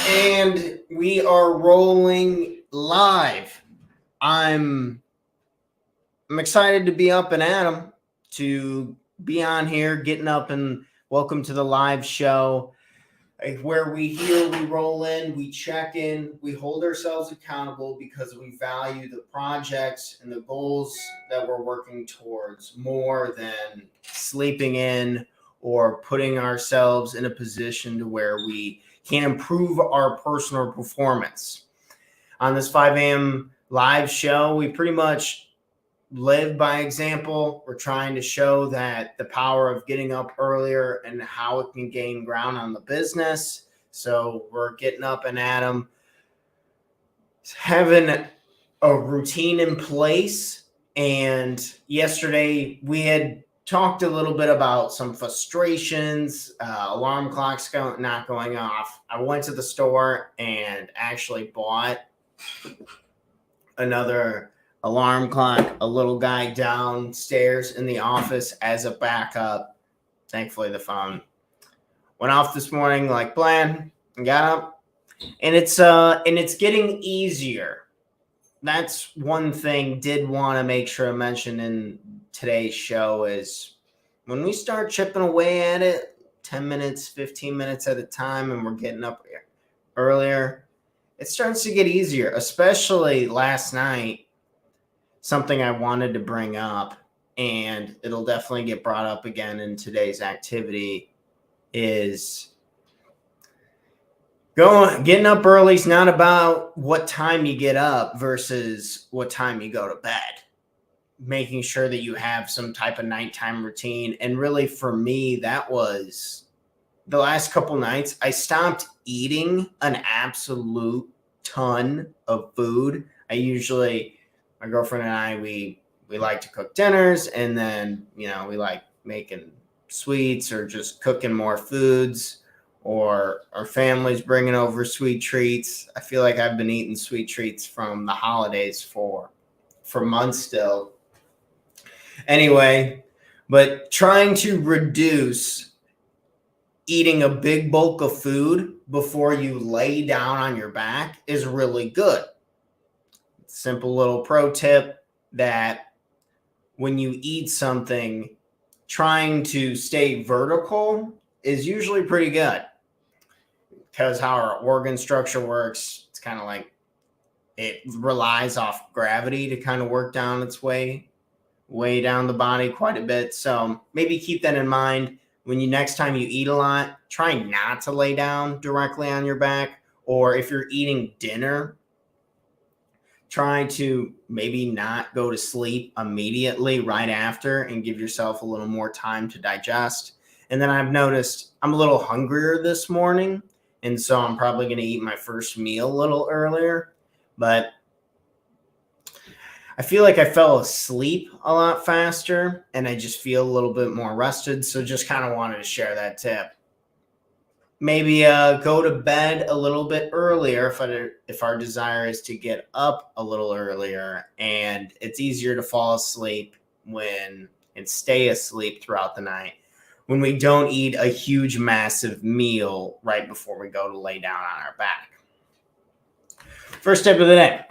And we are rolling live. I'm I'm excited to be up and at 'em, to be on here, getting up and welcome to the live show, where we roll in, we check in, we hold ourselves accountable because we value the projects and the goals that we're working towards more than sleeping in or putting ourselves in a position to where we can improve our personal performance. On this 5 a.m. live show, we pretty much live by example. We're trying to show that the power of getting up earlier and how it can gain ground on the business. So we're getting up and at 'em, having a routine in place. And yesterday we had talked a little bit about some frustrations, alarm clocks not going off. I went to the store and actually bought another alarm clock, a little guy downstairs in the office as a backup. Thankfully, the phone went off this morning like planned and got up. And it's getting easier. That's one thing did want to make sure I mention in today's show is when we start chipping away at it 10 minutes, 15 minutes at a time, and we're getting up earlier, it starts to get easier, especially last night. Something I wanted to bring up, and it'll definitely get brought up again in today's activity, is getting up early is not about what time you get up versus what time you go to bed. Making sure that you have some type of nighttime routine. And really, for me, that was the last couple nights. I stopped eating an absolute ton of food. My girlfriend and I, we like to cook dinners, and then, we like making sweets or just cooking more foods, or our family's bringing over sweet treats. I feel like I've been eating sweet treats from the holidays for months still. Anyway, but trying to reduce eating a big bulk of food before you lay down on your back is really good. Simple little pro tip that when you eat something, trying to stay vertical is usually pretty good, because how our organ structure works, it's kind of like it relies off gravity to kind of work down its way down the body quite a bit. So maybe keep that in mind when next time you eat a lot. Try not to lay down directly on your back, or if you're eating dinner, try to maybe not go to sleep immediately right after and give yourself a little more time to digest. And then I've noticed I'm a little hungrier this morning, and so I'm probably going to eat my first meal a little earlier. But I feel like I fell asleep a lot faster, and I just feel a little bit more rested. So just kind of wanted to share that tip. Maybe go to bed a little bit earlier if our desire is to get up a little earlier, and it's easier to fall asleep and stay asleep throughout the night when we don't eat a huge, massive meal right before we go to lay down on our back. First tip of the day.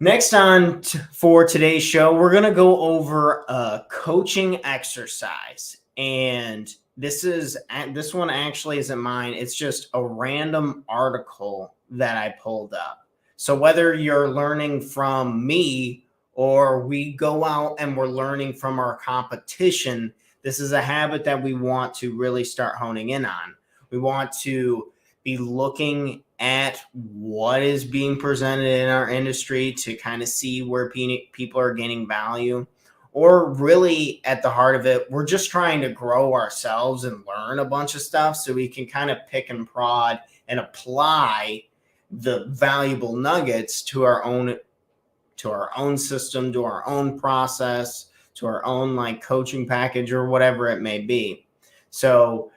Next on for today's show, we're going to go over a coaching exercise. And this one actually isn't mine. It's just a random article that I pulled up. So whether you're learning from me or we go out and we're learning from our competition, this is a habit that we want to really start honing in on. We want to be looking at what is being presented in our industry to kind of see where people are gaining value. Or really, at the heart of it, we're just trying to grow ourselves and learn a bunch of stuff so we can kind of pick and prod and apply the valuable nuggets to our own system, to our own process, to our own coaching package or whatever it may be. So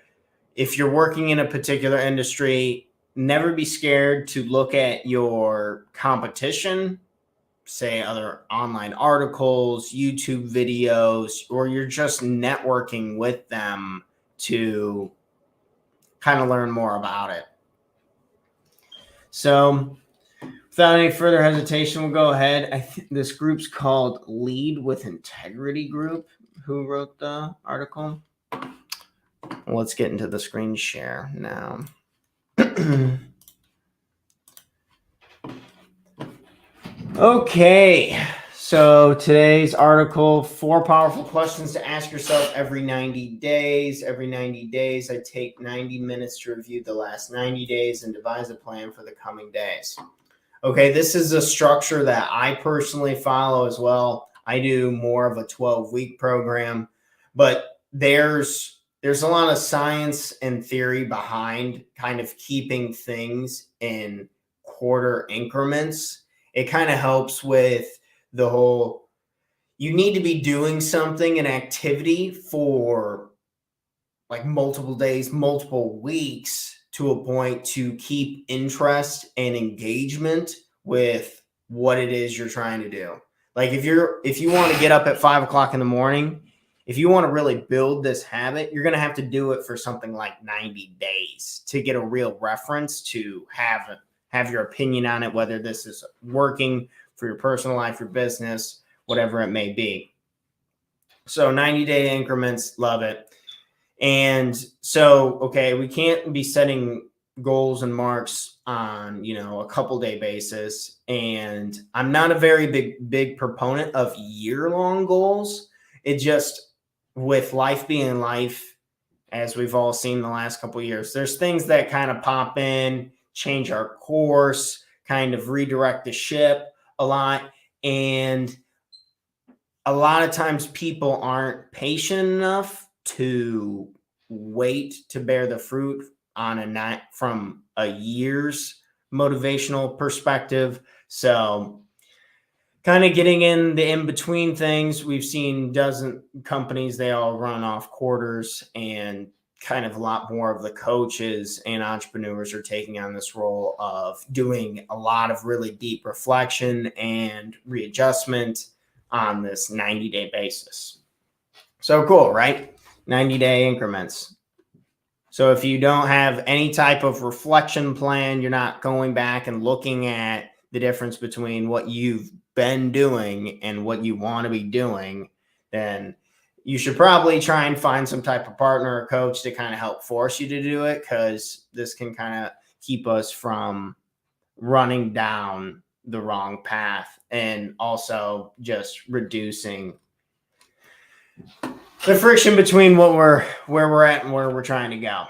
if you're working in a particular industry, never be scared to look at your competition, say other online articles, YouTube videos, or you're just networking with them to kind of learn more about it. So without any further hesitation, we'll go ahead. I think this group's called Lead with Integrity Group, who wrote the article. Let's get into the screen share now. Okay, so today's article, 4 powerful questions to ask yourself every 90 days. Every 90 days, I take 90 minutes to review the last 90 days and devise a plan for the coming days. Okay, this is a structure that I personally follow as well. I do more of a 12-week program, but there's a lot of science and theory behind kind of keeping things in quarter increments. It kind of helps with the whole, you need to be doing something, an activity for like multiple days, multiple weeks to a point to keep interest and engagement with what it is you're trying to do. Like if you want to get up at 5 o'clock in the morning, if you want to really build this habit, you're going to have to do it for something like 90 days to get a real reference to have your opinion on it, whether this is working for your personal life, your business, whatever it may be. So 90-day increments, love it. And so, okay, we can't be setting goals and marks on, a couple day basis. And I'm not a very big proponent of year-long goals. It just, with life being life, as we've all seen the last couple of years, there's things that kind of pop in, change our course, kind of redirect the ship a lot. And a lot of times people aren't patient enough to wait to bear the fruit on from a year's motivational perspective. So kind of getting in the in-between things, we've seen dozen companies, they all run off quarters, and kind of a lot more of the coaches and entrepreneurs are taking on this role of doing a lot of really deep reflection and readjustment on this 90-day basis. So cool, right? 90-day increments. So if you don't have any type of reflection plan, you're not going back and looking at the difference between what you've been doing and what you want to be doing, then you should probably try and find some type of partner or coach to kind of help force you to do it, because this can kind of keep us from running down the wrong path and also just reducing the friction between where we're at and where we're trying to go.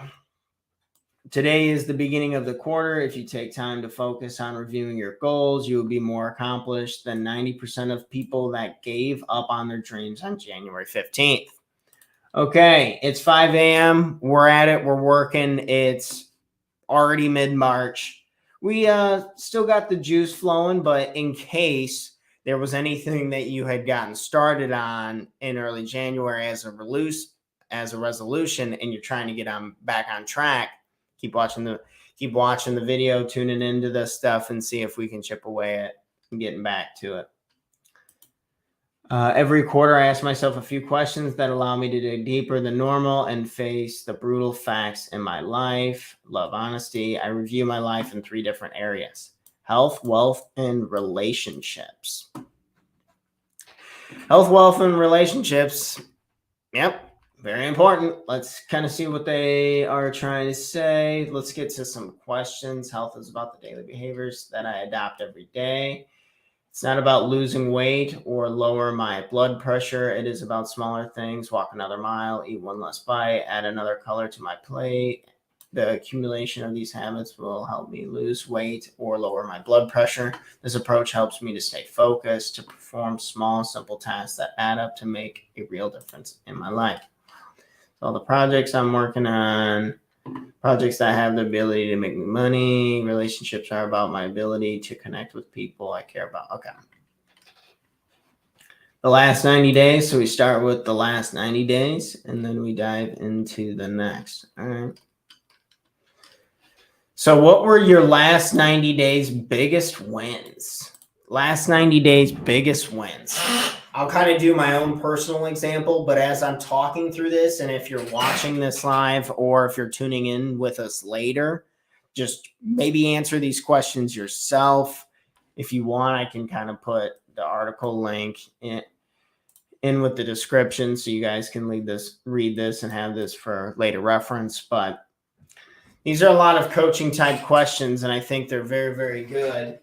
Today is the beginning of the quarter. If you take time to focus on reviewing your goals, you will be more accomplished than 90% of people that gave up on their dreams on January 15th. Okay, it's 5 a.m. We're at it. We're working. It's already mid-March. We still got the juice flowing, but in case there was anything that you had gotten started on in early January as a resolution, and you're trying to get back on track, keep watching the video, tuning into this stuff, and see if we can chip away at getting back to it. Every quarter, I ask myself a few questions that allow me to dig deeper than normal and face the brutal facts in my life. Love honesty. I review my life in 3 different areas: health, wealth, and relationships. Health, wealth, and relationships. Yep. Very important. Let's kind of see what they are trying to say. Let's get to some questions. Health is about the daily behaviors that I adopt every day. It's not about losing weight or lower my blood pressure. It is about smaller things: walk another mile, eat 1 less bite, add another color to my plate. The accumulation of these habits will help me lose weight or lower my blood pressure. This approach helps me to stay focused, to perform small, simple tasks that add up to make a real difference in my life. All the projects I'm working on, projects that have the ability to make me money. Relationships are about my ability to connect with people I care about. Okay. The last 90 days. So we start with the last 90 days and then we dive into the next. All right. So what were your last 90 days' biggest wins? last 90 days, biggest wins. I'll kind of do my own personal example, but as I'm talking through this, and if you're watching this live or if you're tuning in with us later, just maybe answer these questions yourself. If you want, I can kind of put the article link in with the description so you guys can read this and have this for later reference. But these are a lot of coaching type questions, and I think they're very, very good.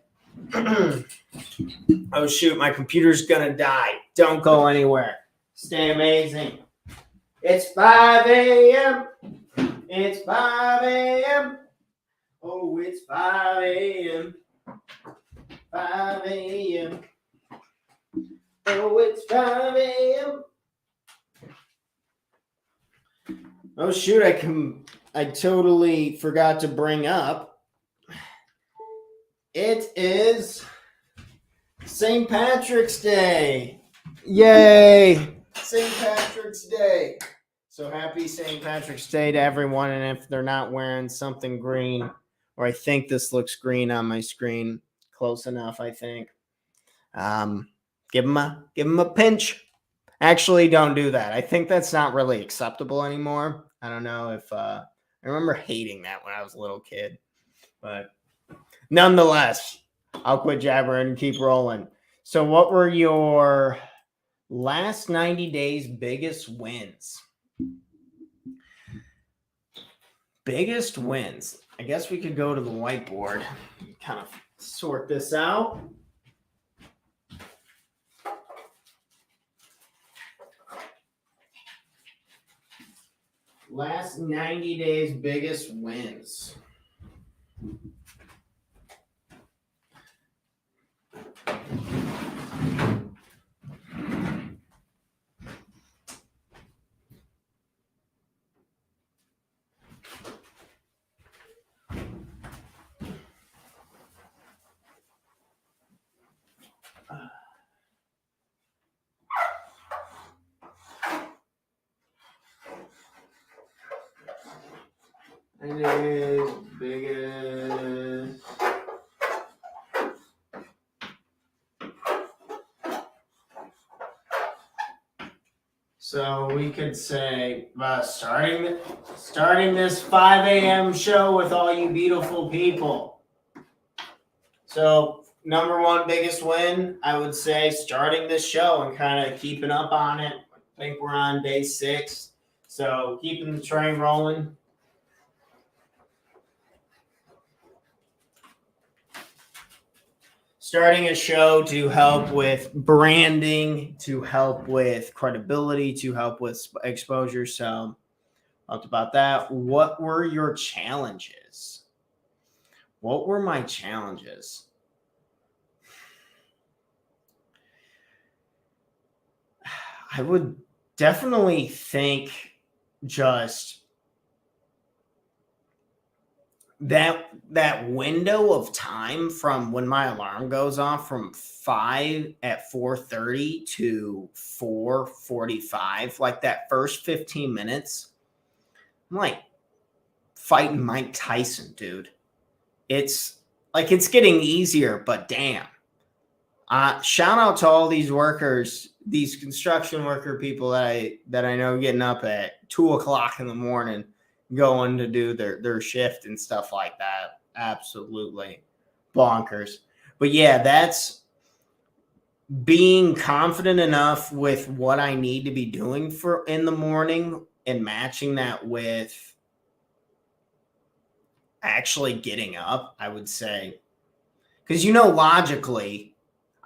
Oh shoot, my computer's gonna die. Don't go anywhere. Stay amazing. It's 5 a.m. It's 5 a.m. Oh, it's 5 a.m. 5 a.m. Oh, it's 5 a.m. Oh shoot, I totally forgot to bring up. It is St. Patrick's Day. Yay! St. Patrick's Day. So happy St. Patrick's Day to everyone. And if they're not wearing something green, or I think this looks green on my screen, close enough, I think. Give them a pinch. Actually, don't do that. I think that's not really acceptable anymore. I don't know if I remember hating that when I was a little kid, but nonetheless, I'll quit jabbering and keep rolling. So what were your last 90 days biggest wins? Biggest wins. I guess we could go to the whiteboard and kind of sort this out. Last 90 days biggest wins. It is biggest. So we could say starting this 5 a.m. show with all you beautiful people. So number one biggest win, I would say starting this show and kind of keeping up on it. I think we're on day 6. So keeping the train rolling. Starting a show to help with branding, to help with credibility, to help with exposure. So, talked about that. What were your challenges? What were my challenges? I would definitely think just that window of time from when my alarm goes off from 5 at 4:30 to 4:45, like that first 15 minutes, I'm like fighting Mike Tyson, dude. It's like it's getting easier, but damn. Shout out to all these workers, these construction worker people that I know getting up at 2:00 in the morning, going to do their shift and stuff like that. Absolutely bonkers. But yeah, that's being confident enough with what I need to be doing for in the morning and matching that with actually getting up, I would say. Because I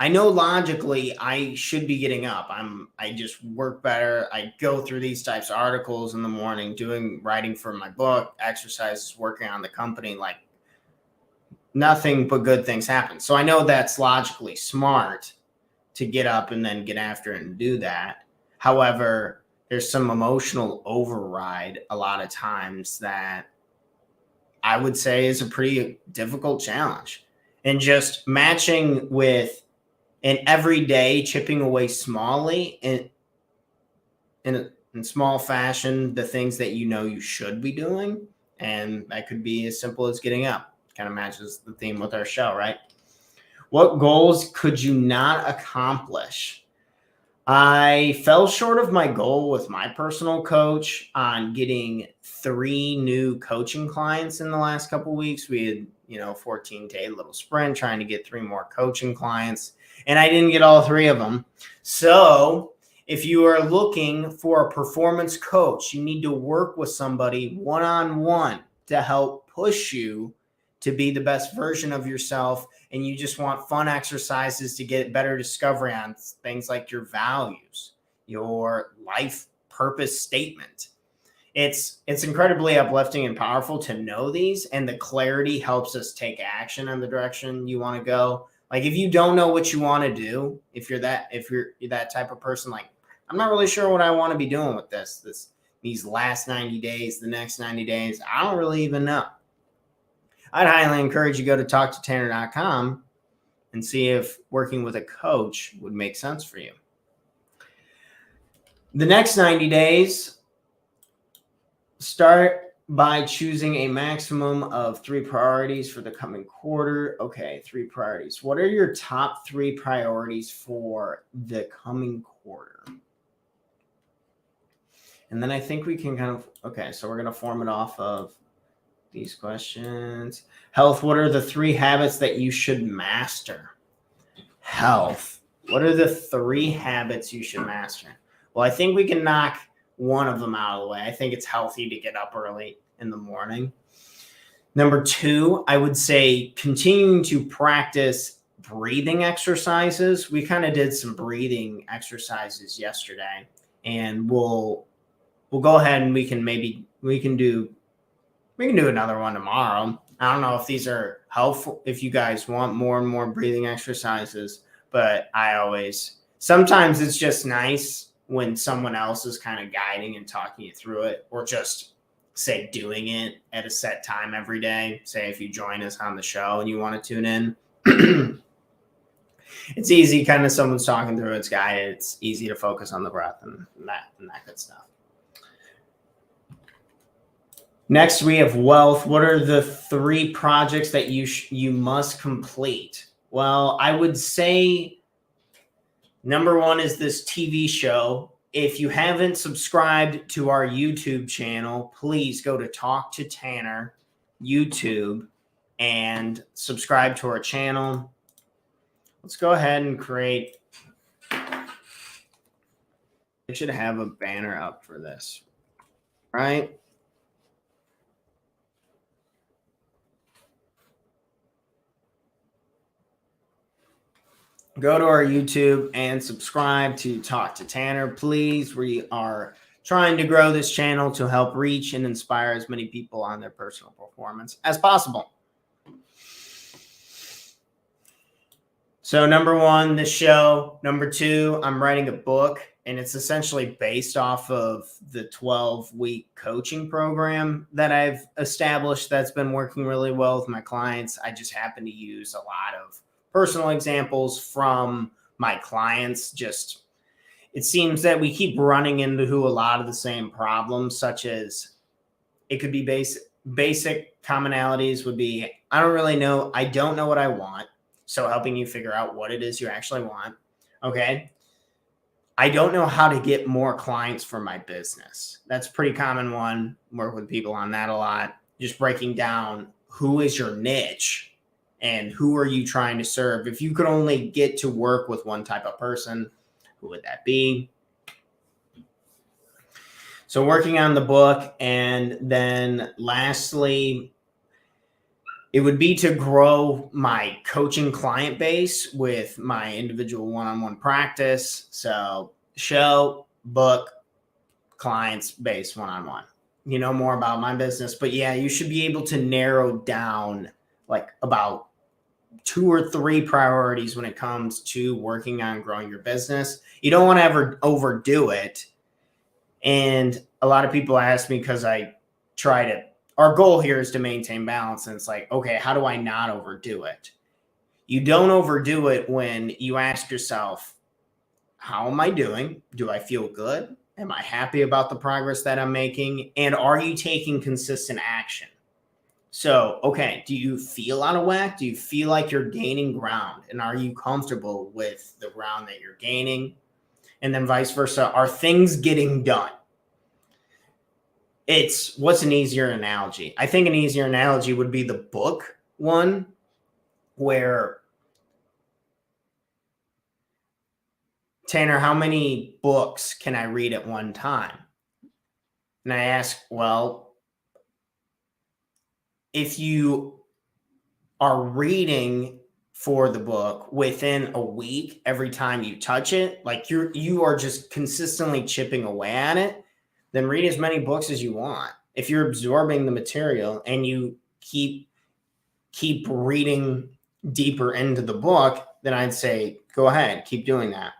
know logically I should be getting up. I just work better. I go through these types of articles in the morning, writing for my book, exercises, working on the company, like nothing but good things happen. So I know that's logically smart to get up and then get after it and do that. However, there's some emotional override a lot of times that I would say is a pretty difficult challenge. And just matching with and every day chipping away smallly in small fashion the things that you know you should be doing, and that could be as simple as getting up. Kind of matches the theme with our show, right? What goals could you not accomplish? I fell short of my goal with my personal coach on getting 3 new coaching clients in the last couple of weeks. We had, 14-day little sprint trying to get 3 more coaching clients, and I didn't get all 3 of them. So if you are looking for a performance coach, you need to work with somebody one-on-one to help push you to be the best version of yourself, and you just want fun exercises to get better discovery on things like your values, your life purpose statement. It's incredibly uplifting and powerful to know these, and the clarity helps us take action in the direction you want to go. Like if you don't know what you want to do, if you're that type of person, like I'm not really sure what I want to be doing with these last 90 days, the next 90 days, I don't really even know. I'd highly encourage you to go to talktotanner.com and see if working with a coach would make sense for you. The next 90 days, start by choosing a maximum of 3 priorities for the coming quarter. Okay, 3 priorities. What are your top 3 priorities for the coming quarter? And then I think we can so we're going to form it off of these questions. Health, what are the 3 habits that you should master? Health, what are the 3 habits you should master? Well, I think we can knock one of them out of the way. I think it's healthy to get up early in the morning. Number 2, I would say continuing to practice breathing exercises. We kind of did some breathing exercises yesterday, and we'll go ahead and we can do another one tomorrow. I don't know if these are helpful, if you guys want more and more breathing exercises, but sometimes it's just nice when someone else is kind of guiding and talking you through it, or just say doing it at a set time every day. Say if you join us on the show and you want to tune in, it's easy, kind of someone's talking through, it's guided, it's easy to focus on the breath and that good stuff. Next, we have wealth. What are the 3 projects that you must complete? Well, I would say number 1 is this TV show. If you haven't subscribed to our YouTube channel, please go to Talk to Tanner YouTube and subscribe to our channel. Let's go ahead and create. I should have a banner up for this, right? Go to our YouTube and subscribe to Talk to Tanner, please. We are trying to grow this channel to help reach and inspire as many people on their personal performance as possible. So number 1, the show. Number 2, I'm writing a book, and it's essentially based off of the 12-week coaching program that I've established that's been working really well with my clients. I just happen to use a lot of personal examples from my clients. It seems that we keep running into a lot of the same problems, such as it could be basic commonalities would be, I don't know what I want. So helping you figure out what it is you actually want. Okay. I don't know how to get more clients for my business. That's a pretty common one. Work with people on that a lot. Just breaking down who is your niche and who are you trying to serve? If you could only get to work with one type of person, who would that be? So working on the book. And then lastly, it would be to grow my coaching client base with my individual one-on-one practice. So show, book, clients base one-on-one. You know more about my business, but yeah, you should be able to narrow down like about 2 or 3 priorities when it comes to working on growing your business. You don't want to ever overdo it. And a lot of people ask me, because our goal here is to maintain balance. And it's like, okay, how do I not overdo it? You don't overdo it when you ask yourself, how am I doing? Do I feel good? Am I happy about the progress that I'm making? And are you taking consistent action? So, okay, do you feel out of whack? Do you feel like you're gaining ground? And are you comfortable with the ground that you're gaining? And then vice versa, are things getting done? It's what's an easier analogy? I think an easier analogy would be the book one, where Tanner, how many books can I read at one time? And I ask, well, if you are reading for the book within a week, every time you touch it, like you are just consistently chipping away at it, then read as many books as you want. If you're absorbing the material and you keep reading deeper into the book, then I'd say go ahead, keep doing that.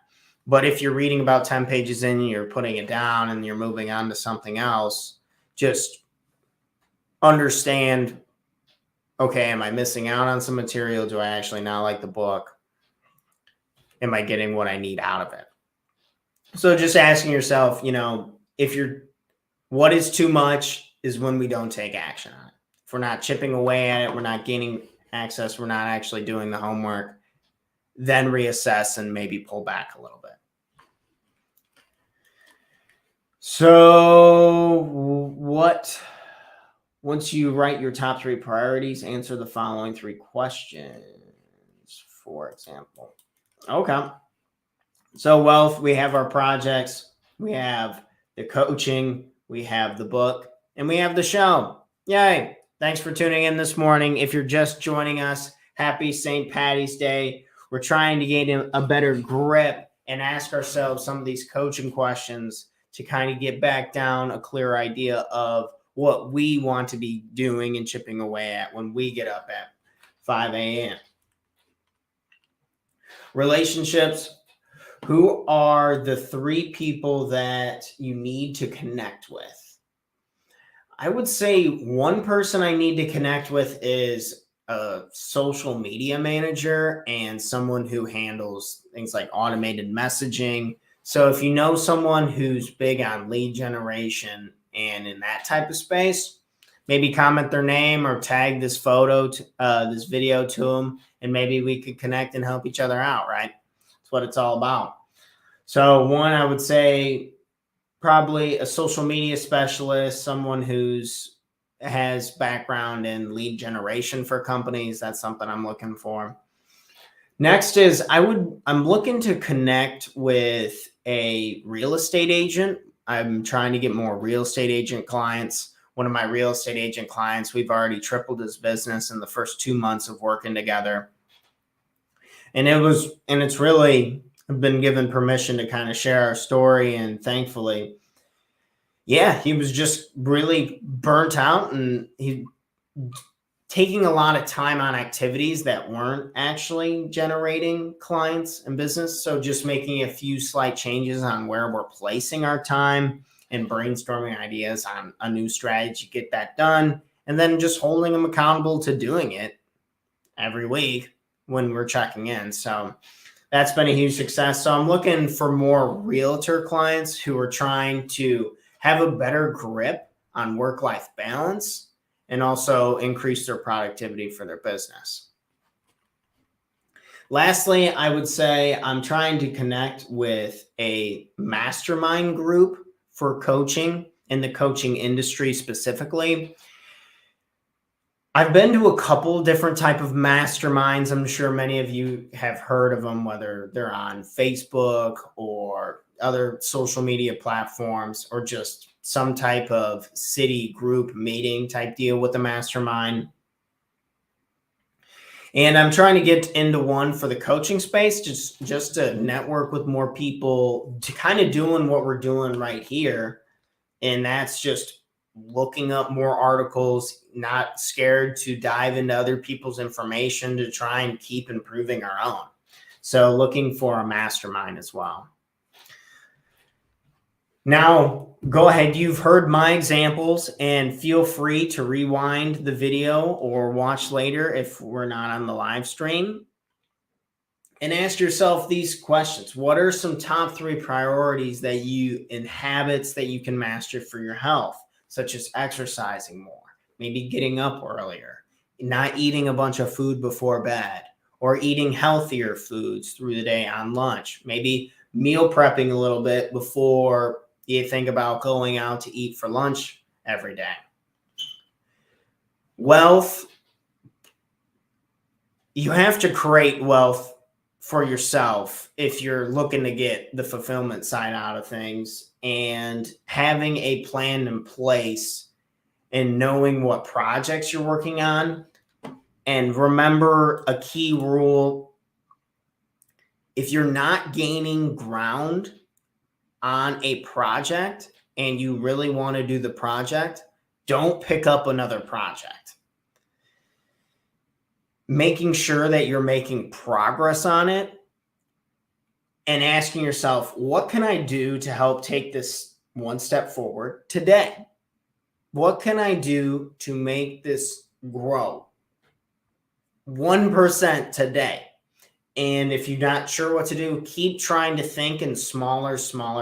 But if you're reading about 10 pages in, you're putting it down and you're moving on to something else, just understand, okay, am I missing out on some material? Do I actually not like the book? Am I getting what I need out of it? So just asking yourself, what is too much is when we don't take action on it. If we're not chipping away at it, we're not gaining access, we're not actually doing the homework, then reassess and maybe pull back a little bit. So once you write your top 3 priorities, answer the following 3 questions, for example. Okay. So wealth, we have our projects, we have the coaching, we have the book, and we have the show. Yay. Thanks for tuning in this morning. If you're just joining us, happy St. Patty's Day. We're trying to gain a better grip and ask ourselves some of these coaching questions to kind of get back down a clear idea of what we want to be doing and chipping away at when we get up at 5 a.m. Relationships. Who are the 3 people that you need to connect with? I would say one person I need to connect with is a social media manager and someone who handles things like automated messaging. So if you know someone who's big on lead generation and in that type of space, maybe comment their name or tag this this video to them, and maybe we could connect and help each other out, right? That's what it's all about. So one, I would say probably a social media specialist, someone has background in lead generation for companies. That's something I'm looking for. Next is I'm looking to connect with a real estate agent. I'm trying to get more real estate agent clients. One of my real estate agent clients, we've already tripled his business in the first 2 months of working together. And it's really been given permission to kind of share our story. And thankfully, yeah, he was just really burnt out and he taking a lot of time on activities that weren't actually generating clients and business. So just making a few slight changes on where we're placing our time and brainstorming ideas on a new strategy, get that done. And then just holding them accountable to doing it every week when we're checking in. So that's been a huge success. So I'm looking for more realtor clients who are trying to have a better grip on work-life balance and also increase their productivity for their business. Lastly, I would say I'm trying to connect with a mastermind group for coaching in the coaching industry specifically. I've been to a couple different type of masterminds. I'm sure many of you have heard of them, whether they're on Facebook or other social media platforms or just some type of city group meeting type deal with a mastermind. And I'm trying to get into one for the coaching space, just to network with more people, to kind of doing what we're doing right here. And that's just looking up more articles, not scared to dive into other people's information to try and keep improving our own. So looking for a mastermind as well. Now, go ahead. You've heard my examples and feel free to rewind the video or watch later if we're not on the live stream. And ask yourself these questions. What are some top 3 priorities and habits that you can master for your health, such as exercising more, maybe getting up earlier, not eating a bunch of food before bed, or eating healthier foods through the day on lunch, maybe meal prepping a little bit before you think about going out to eat for lunch every day. Wealth, you have to create wealth for yourself if you're looking to get the fulfillment side out of things, and having a plan in place and knowing what projects you're working on. And remember a key rule: if you're not gaining ground on a project and you really want to do the project, don't pick up another project. Making sure that you're making progress on it and asking yourself, what can I do to help take this one step forward today? What can I do to make this grow 1% today? And if you're not sure what to do, keep trying to think in smaller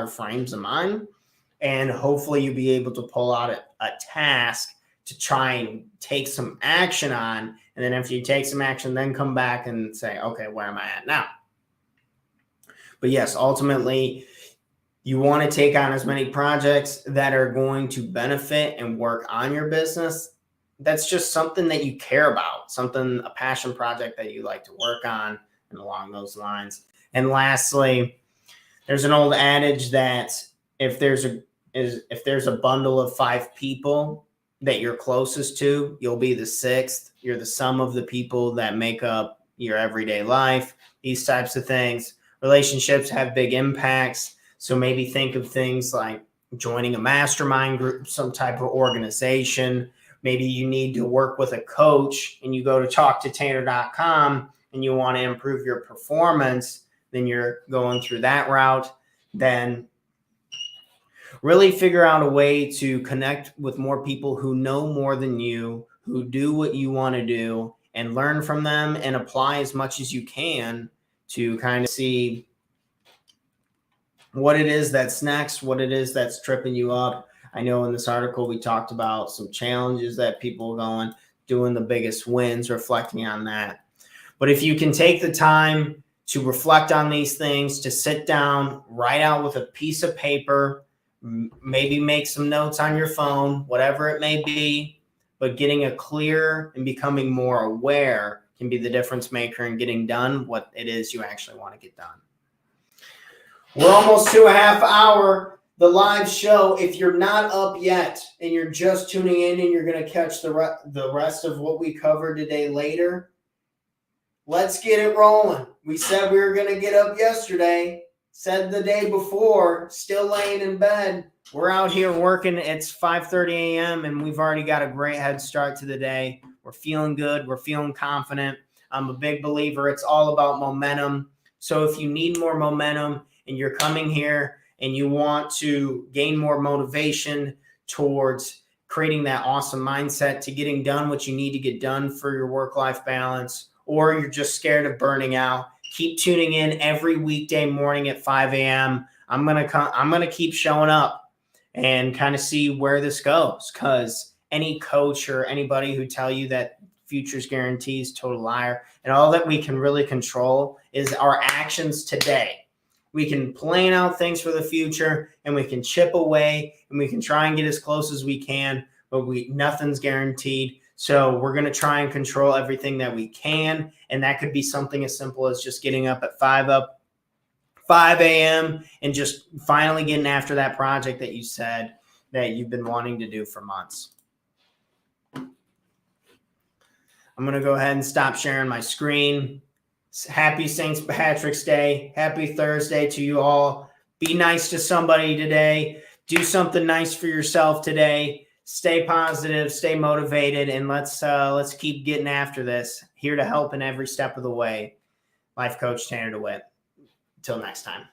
frames of mind. And hopefully you'll be able to pull out a task to try and take some action on. And then if you take some action, then come back and say, okay, where am I at now? But yes, ultimately, you want to take on as many projects that are going to benefit and work on your business. That's just something that you care about, a passion project that you like to work on, and along those lines. And lastly, there's an old adage that if there's a bundle of 5 people that you're closest to, you'll be the 6th. You're the sum of the people that make up your everyday life. These types of things. Relationships have big impacts. So maybe think of things like joining a mastermind group, some type of organization. Maybe you need to work with a coach and you go to talktotanner.com and you want to improve your performance, then you're going through that route. Then really figure out a way to connect with more people who know more than you, who do what you want to do, and learn from them and apply as much as you can to kind of see what it is that's next, what it is that's tripping you up. I know in this article we talked about some challenges that people are doing the biggest wins, reflecting on that. But if you can take the time to reflect on these things, to sit down, write out with a piece of paper, maybe make some notes on your phone, whatever it may be, but getting a clear and becoming more aware can be the difference maker in getting done what it is you actually want to get done. We're almost to a half hour. The live show, if you're not up yet and you're just tuning in and you're going to catch the rest of what we covered today later, let's get it rolling. We said we were going to get up yesterday, said the day before, still laying in bed. We're out here working. It's 5:30 a.m. and we've already got a great head start to the day. We're feeling good. We're feeling confident. I'm a big believer. It's all about momentum. So if you need more momentum and you're coming here and you want to gain more motivation towards creating that awesome mindset to getting done what you need to get done for your work-life balance, or you're just scared of burning out, keep tuning in every weekday morning at 5 a.m. I'm gonna keep showing up and kind of see where this goes, because any coach or anybody who tell you that future's guarantees, total liar. And all that we can really control is our actions today. We can plan out things for the future and we can chip away and we can try and get as close as we can, but nothing's guaranteed. So we're going to try and control everything that we can. And that could be something as simple as just getting up at 5 a.m. and just finally getting after that project that you said that you've been wanting to do for months. I'm going to go ahead and stop sharing my screen. Happy St. Patrick's Day. Happy Thursday to you all. Be nice to somebody today. Do something nice for yourself today. Stay positive, stay motivated, and let's keep getting after this. Here to help in every step of the way. Life Coach Tanner DeWitt. Until next time.